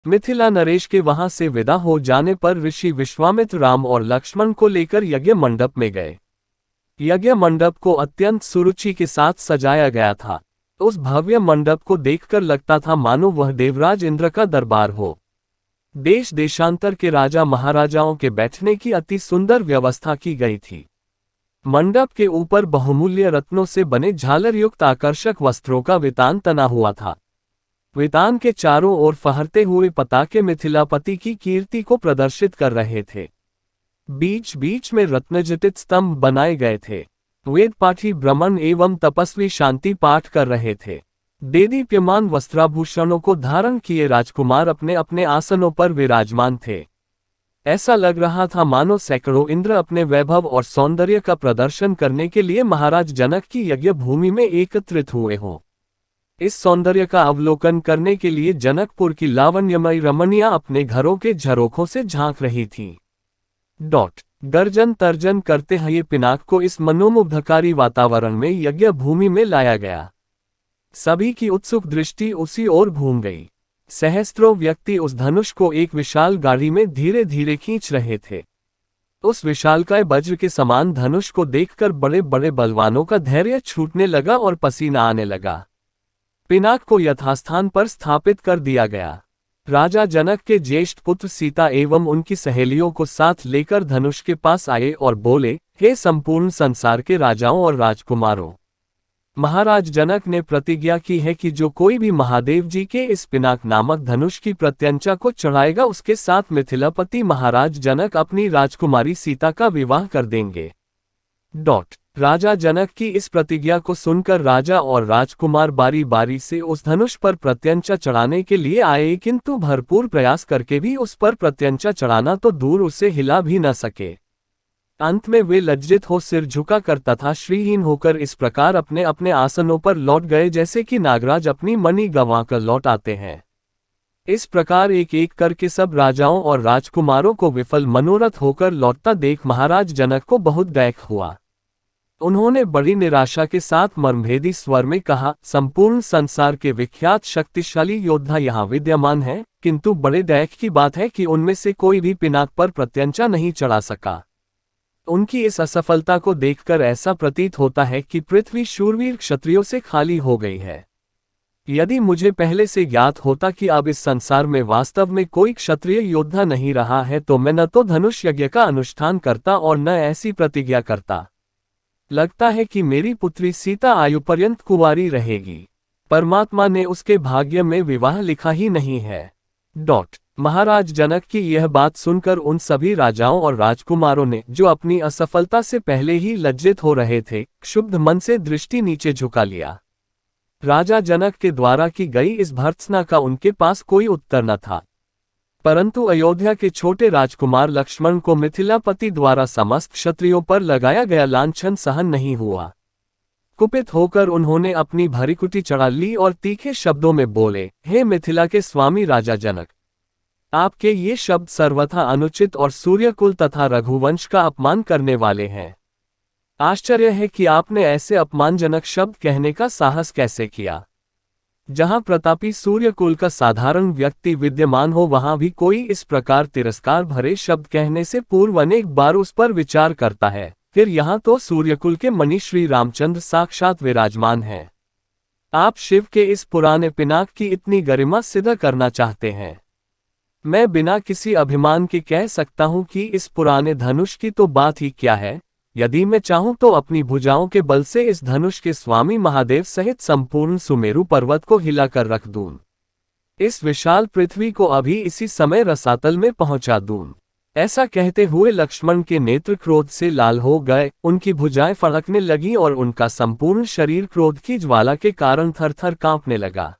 मिथिला नरेश के वहां से विदा हो जाने पर ऋषि विश्वामित्र राम और लक्ष्मण को लेकर यज्ञ मंडप में गए। यज्ञ मंडप को अत्यंत सुरुचि के साथ सजाया गया था। उस भव्य मंडप को देखकर लगता था मानो वह देवराज इंद्र का दरबार हो। देश देशांतर के राजा महाराजाओं के बैठने की अति सुंदर व्यवस्था की गई थी। मंडप के ऊपर बहुमूल्य रत्नों से बने झालर युक्त आकर्षक वस्त्रों का वितान तना हुआ था। वितान के चारों ओर फहरते हुए पताके मिथिलापति की कीर्ति को प्रदर्शित कर रहे थे। बीच बीच में रत्नजटित स्तंभ बनाए गए थे। वेद पाठी ब्राह्मण एवं तपस्वी शांति पाठ कर रहे थे। देदीप्यमान वस्त्राभूषणों को धारण किए राजकुमार अपने अपने आसनों पर विराजमान थे। ऐसा लग रहा था मानो सैकड़ों इंद्र अपने वैभव और सौंदर्य का प्रदर्शन करने के लिए महाराज जनक की यज्ञ भूमि में एकत्रित हुए हों। इस सौंदर्य का अवलोकन करने के लिए जनकपुर की लावण्यमयी रमणियां अपने घरों के झरोखों से झांक रही थीं। गर्जन तर्जन करते हुए पिनाक को इस मनोमुग्धकारी वातावरण में यज्ञ भूमि में लाया गया। सभी की उत्सुक दृष्टि उसी ओर घूम गई। सहस्त्रों व्यक्ति उस धनुष को एक विशाल गाड़ी में धीरे धीरे खींच रहे थे। उस विशालकाय वज्र के समान धनुष को देखकर बड़े बड़े बलवानों का धैर्य छूटने लगा और पसीना आने लगा। पिनाक को यथास्थान पर स्थापित कर दिया गया। राजा जनक के ज्येष्ठ पुत्र सीता एवं उनकी सहेलियों को साथ लेकर धनुष के पास आए और बोले, हे संपूर्ण संसार के राजाओं और राजकुमारों, महाराज जनक ने प्रतिज्ञा की है कि जो कोई भी महादेव जी के इस पिनाक नामक धनुष की प्रत्यंचा को चढ़ाएगा उसके साथ मिथिलापति महाराज जनक अपनी राजकुमारी सीता का विवाह कर देंगे। राजा जनक की इस प्रतिज्ञा को सुनकर राजा और राजकुमार बारी बारी से उस धनुष पर प्रत्यंचा चढ़ाने के लिए आए, किंतु भरपूर प्रयास करके भी उस पर प्रत्यंचा चढ़ाना तो दूर उसे हिला भी न सके। अंत में वे लज्जित हो सिर झुका कर तथा श्रीहीन होकर इस प्रकार अपने अपने आसनों पर लौट गए जैसे कि नागराज अपनी मणि गंवाकर लौट आते हैं। इस प्रकार एक एक करके सब राजाओं और राजकुमारों को विफल मनोरथ होकर लौटता देख महाराज जनक को बहुत दैख हुआ। उन्होंने बड़ी निराशा के साथ मर्मभेदी स्वर में कहा, संपूर्ण संसार के विख्यात शक्तिशाली योद्धा यहाँ विद्यमान हैं, किंतु बड़े दैख की बात है कि उनमें से कोई भी पिनाक पर प्रत्यंचा नहीं चढ़ा सका। उनकी इस असफलता को देखकर ऐसा प्रतीत होता है कि पृथ्वी शूरवीर क्षत्रियों से खाली हो गई है। यदि मुझे पहले से ज्ञात होता कि अब इस संसार में वास्तव में कोई क्षत्रिय योद्धा नहीं रहा है तो मैं न तो धनुष यज्ञ का अनुष्ठान करता और न ऐसी प्रतिज्ञा करता। लगता है कि मेरी पुत्री सीता आयु पर्यंत कुंवारी रहेगी। परमात्मा ने उसके भाग्य में विवाह लिखा ही नहीं है। महाराज जनक की यह बात सुनकर उन सभी राजाओं और राजकुमारों ने, जो अपनी असफलता से पहले ही लज्जित हो रहे थे, क्षुब्ध मन से दृष्टि नीचे झुका लिया। राजा जनक के द्वारा की गई इस भर्त्सना का उनके पास कोई उत्तर न था। परंतु अयोध्या के छोटे राजकुमार लक्ष्मण को मिथिलापति द्वारा समस्त क्षत्रियों पर लगाया गया लांछन सहन नहीं हुआ। कुपित होकर उन्होंने अपनी भरिकुटी चढ़ा ली और तीखे शब्दों में बोले, हे मिथिला के स्वामी राजा जनक, आपके ये शब्द सर्वथा अनुचित और सूर्यकुल तथा रघुवंश का अपमान करने वाले हैं। आश्चर्य है कि आपने ऐसे अपमानजनक शब्द कहने का साहस कैसे किया। जहां प्रतापी सूर्यकुल का साधारण व्यक्ति विद्यमान हो वहां भी कोई इस प्रकार तिरस्कार भरे शब्द कहने से पूर्व अनेक बार उस पर विचार करता है। फिर यहाँ तो सूर्यकुल के मणि श्री रामचंद्र साक्षात विराजमान हैं। आप शिव के इस पुराने पिनाक की इतनी गरिमा सिद्ध करना चाहते हैं। मैं बिना किसी अभिमान के कह सकता हूं कि इस पुराने धनुष की तो बात ही क्या है। यदि मैं चाहूं तो अपनी भुजाओं के बल से इस धनुष के स्वामी महादेव सहित संपूर्ण सुमेरु पर्वत को हिलाकर रख दूं। इस विशाल पृथ्वी को अभी इसी समय रसातल में पहुंचा दूं। ऐसा कहते हुए लक्ष्मण के नेत्र क्रोध से लाल हो गए, उनकी भुजाएं फड़कने लगीं और उनका संपूर्ण शरीर क्रोध की ज्वाला के कारण थर थर कांपने लगा।